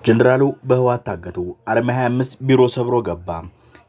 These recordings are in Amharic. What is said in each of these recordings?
ጀነራሉ በህወሓት ታገቱ። አርሚ 25 ቢሮ ሰብሮ ገባ።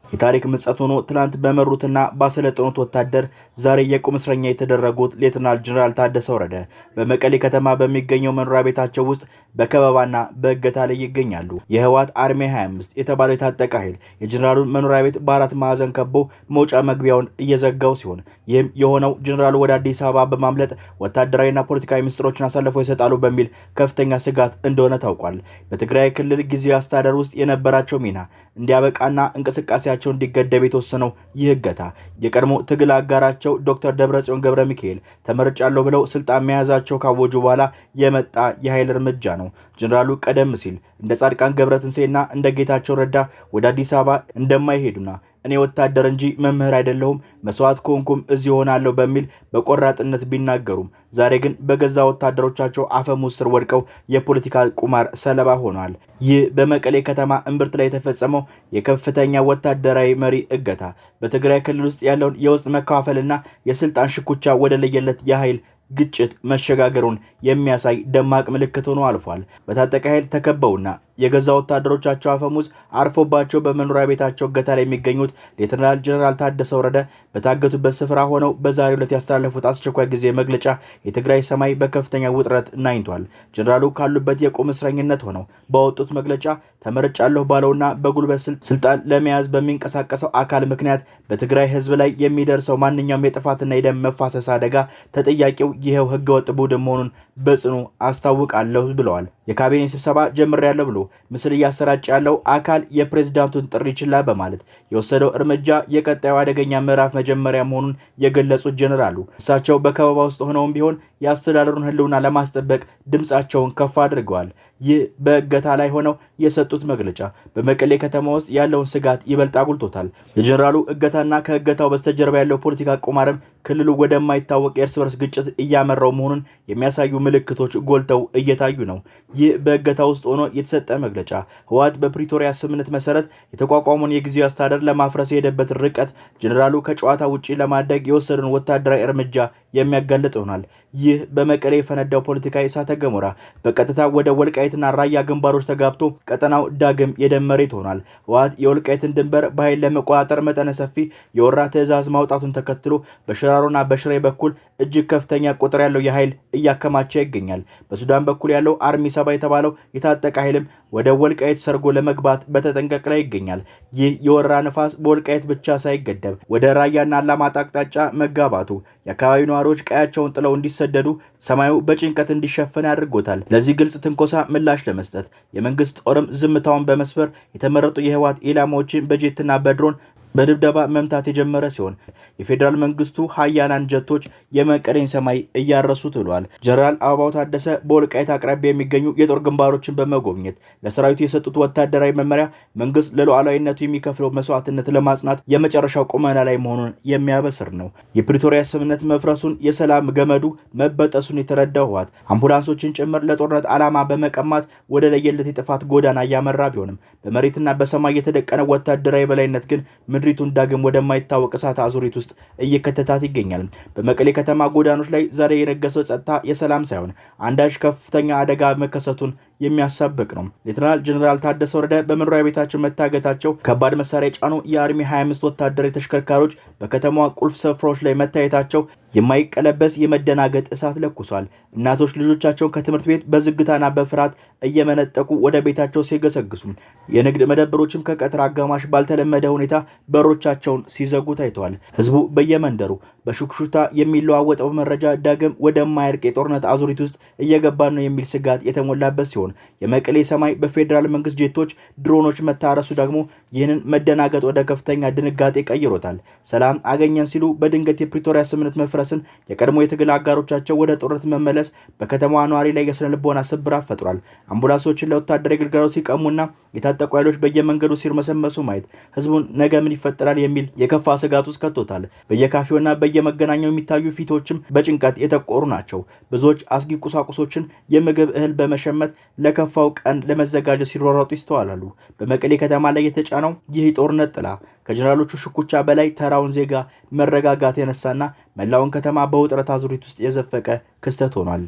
የታሪክ ምጸት ሆኖ ትላንት በመሩትና ባሰለጠኑት ወታደር ዛሬ የቁም እስረኛ የተደረጉት ሌተናል ጀነራል ታደሰ ወረደ በመቀሌ ከተማ በሚገኘው መኖሪያ ቤታቸው ውስጥ በከበባና በእገታ ላይ ይገኛሉ። የህወሓት አርሚ 25 የተባለው የታጠቀ ኃይል የጀነራሉን መኖሪያ ቤት በአራት ማዕዘን ከቦ መውጫ መግቢያውን እየዘጋው ሲሆን ይህም የሆነው ጀነራሉ ወደ አዲስ አበባ በማምለጥ ወታደራዊና ፖለቲካዊ ምስጢሮችን አሳልፈው ይሰጣሉ በሚል ከፍተኛ ስጋት እንደሆነ ታውቋል። በትግራይ ክልል ጊዜያዊ አስተዳደር ውስጥ የነበራቸው ሚና እንዲያበቃና እንቅስቃሴያቸው እንዲገደብ የተወሰነው ይህ እገታ የቀድሞ ትግል አጋራቸው ዶክተር ደብረጽዮን ገብረ ሚካኤል ተመርጫለሁ ብለው ስልጣን መያዛቸው ካወጁ በኋላ የመጣ የኃይል እርምጃ ነው። ጀነራሉ ቀደም ሲል እንደ ጻድቃን ገብረትንሳኤና እንደ ጌታቸው ረዳ ወደ አዲስ አበባ እንደማይሄዱና እኔ ወታደር እንጂ መምህር አይደለሁም መስዋዕት ኮንኩም እዚህ ሆናለሁ በሚል በቆራጥነት ቢናገሩም ዛሬ ግን በገዛ ወታደሮቻቸው አፈሙዝ ስር ወድቀው የፖለቲካ ቁማር ሰለባ ሆኗል። ይህ በመቀሌ ከተማ እምብርት ላይ የተፈጸመው የከፍተኛ ወታደራዊ መሪ እገታ በትግራይ ክልል ውስጥ ያለውን የውስጥ መከፋፈልና የስልጣን ሽኩቻ ወደ ለየለት የኃይል ግጭት መሸጋገሩን የሚያሳይ ደማቅ ምልክት ሆኖ አልፏል። በታጠቀ ኃይል ተከበውና የገዛ ወታደሮቻቸው አፈሙዝ አርፎባቸው በመኖሪያ ቤታቸው እገታ ላይ የሚገኙት ሌተናል ጀነራል ታደሰ ወረደ በታገቱበት ስፍራ ሆነው በዛሬው ዕለት ያስተላለፉት አስቸኳይ ጊዜ መግለጫ የትግራይ ሰማይ በከፍተኛ ውጥረት ናኝቷል። ጀነራሉ ካሉበት የቁም እስረኝነት ሆነው ባወጡት መግለጫ ተመርጫለሁ ባለውና በጉልበት ስልጣን ለመያዝ በሚንቀሳቀሰው አካል ምክንያት በትግራይ ህዝብ ላይ የሚደርሰው ማንኛውም የጥፋትና የደም መፋሰስ አደጋ ተጠያቂው ይሄው ህገወጥ ቡድን መሆኑን በጽኑ አስታውቃለሁ ብለዋል። የካቢኔ ስብሰባ ጀምሬያለሁ ብሎ ምስል እያሰራጨ ያለው አካል የፕሬዝዳንቱን ጥሪ ችላ በማለት የወሰደው እርምጃ የቀጣዩ አደገኛ ምዕራፍ መጀመሪያ መሆኑን የገለጹት ጀነራሉ እሳቸው በከበባ ውስጥ ሆነውም ቢሆን የአስተዳደሩን ህልውና ለማስጠበቅ ድምጻቸውን ከፍ አድርገዋል። ይህ በእገታ ላይ ሆነው የሰጡት መግለጫ በመቀሌ ከተማ ውስጥ ያለውን ስጋት ይበልጥ አጉልቶታል። የጀነራሉ እገታና ከእገታው በስተጀርባ ያለው ፖለቲካ ቁማርም ክልሉ ወደማይታወቅ የእርስ በርስ ግጭት እያመራው መሆኑን የሚያሳዩ ምልክቶች ጎልተው እየታዩ ነው። ይህ በእገታ ውስጥ ሆኖ የተሰጠ መግለጫ ህወሓት በፕሪቶሪያ ስምምነት መሰረት የተቋቋመውን የጊዜያዊ አስተዳደር ለማፍረስ የሄደበት ርቀት ጀነራሉ ከጨዋታ ውጪ ለማድረግ የወሰዱን ወታደራዊ እርምጃ የሚያጋልጥ ይሆናል። ይህ በመቀሌ የፈነዳው ፖለቲካዊ እሳተ ገሞራ በቀጥታ ወደ ወልቃይትና ራያ ግንባሮች ተጋብቶ ቀጠናው ዳግም የደም መሬት ሆኗል። ህወሓት የወልቃይትን ድንበር በኃይል ለመቆጣጠር መጠነ ሰፊ የወራ ትዕዛዝ ማውጣቱን ተከትሎ በሽራሮና በሽሬ በኩል እጅግ ከፍተኛ ቁጥር ያለው የኃይል እያከማቸ ይገኛል። በሱዳን በኩል ያለው አርሚ 7 የተባለው የታጠቀ ኃይልም ወደ ወልቃይት ሰርጎ ለመግባት በተጠንቀቅ ላይ ይገኛል። ይህ የወራ ንፋስ በወልቃይት ብቻ ሳይገደብ ወደ ራያና አላማጣ አቅጣጫ መጋባቱ የአካባቢው ነዋሪዎች ቀያቸውን ጥለው እንዲሰደዱ ሰማዩ በጭንቀት እንዲሸፈን አድርጎታል። ለዚህ ግልጽ ትንኮሳ ምላሽ ለመስጠት የመንግስት ጦርም ዝምታውን በመስበር የተመረጡ የህወሓት ኢላማዎችን በጄትና በድሮን በድብደባ መምታት የጀመረ ሲሆን የፌደራል መንግስቱ ሀያላን ጀቶች የመቀሌን ሰማይ እያረሱት ብሏል። ጀነራል አበባው ታደሰ በወልቃይት አቅራቢያ የሚገኙ የጦር ግንባሮችን በመጎብኘት ለሰራዊቱ የሰጡት ወታደራዊ መመሪያ መንግስት ለሉዓላዊነቱ የሚከፍለው መስዋዕትነት ለማጽናት የመጨረሻው ቁመና ላይ መሆኑን የሚያበስር ነው። የፕሪቶሪያ ስምምነት መፍረሱን፣ የሰላም ገመዱ መበጠሱን የተረዳው ህወሓት አምቡላንሶችን ጭምር ለጦርነት ዓላማ በመቀማት ወደ ለየለት የጥፋት ጎዳና እያመራ ቢሆንም በመሬትና በሰማይ የተደቀነ ወታደራዊ በላይነት ግን ምድሪቱን ዳግም ወደማይታወቅ እሳት አዙሪት ውስጥ እየከተታት ይገኛል። በመቀሌ ከተማ ጎዳኖች ላይ ዛሬ የነገሰው ጸጥታ የሰላም ሳይሆን አንዳች ከፍተኛ አደጋ መከሰቱን የሚያሳብቅ ነው። ሌተናል ጀነራል ታደሰ ወረደ በመኖሪያ ቤታቸው መታገታቸው ከባድ መሳሪያ የጫኑ የአርሚ 25 ወታደራዊ ተሽከርካሪዎች በከተማዋ ቁልፍ ስፍራዎች ላይ መታየታቸው የማይቀለበስ የመደናገጥ እሳት ለኩሷል። እናቶች ልጆቻቸውን ከትምህርት ቤት በዝግታና በፍርሃት እየመነጠቁ ወደ ቤታቸው ሲገሰግሱ፣ የንግድ መደብሮችም ከቀትር አጋማሽ ባልተለመደ ሁኔታ በሮቻቸውን ሲዘጉ ታይተዋል። ህዝቡ በየመንደሩ በሹክሹክታ የሚለዋወጠው መረጃ ዳግም ወደማያልቅ የጦርነት አዙሪት ውስጥ እየገባ ነው የሚል ስጋት የተሞላበት ሲሆን የመቀሌ ሰማይ በፌደራል መንግስት ጄቶች ድሮኖች መታረሱ ደግሞ ይህንን መደናገጥ ወደ ከፍተኛ ድንጋጤ ቀይሮታል። ሰላም አገኘን ሲሉ በድንገት የፕሪቶሪያ ስምምነት መፍረስን የቀድሞ የትግል አጋሮቻቸው ወደ ጦርነት መመለስ በከተማዋ ነዋሪ ላይ የስነ ልቦና ስብራት ፈጥሯል። አምቡላንሶችን ለወታደራዊ ግልጋሎት ሲቀሙና የታጠቁ ኃይሎች በየመንገዱ ሲርመሰመሱ ማየት ህዝቡን ነገ ምን ይፈጠራል የሚል የከፋ ስጋት ውስጥ ከቶታል። በየካፌውና በየመገናኛው የሚታዩ ፊቶችም በጭንቀት የጠቆሩ ናቸው። ብዙዎች አስጊ ቁሳቁሶችን፣ የምግብ እህል በመሸመት ለከፋው ቀን ለመዘጋጀት ሲሯሯጡ ይስተዋላሉ። በመቀሌ ከተማ ላይ የተጫነው ይህ ጦርነት ጥላ ከጀነራሎቹ ሽኩቻ በላይ ተራውን ዜጋ መረጋጋት የነሳና መላውን ከተማ በውጥረት አዙሪት ውስጥ የዘፈቀ ክስተት ሆኗል።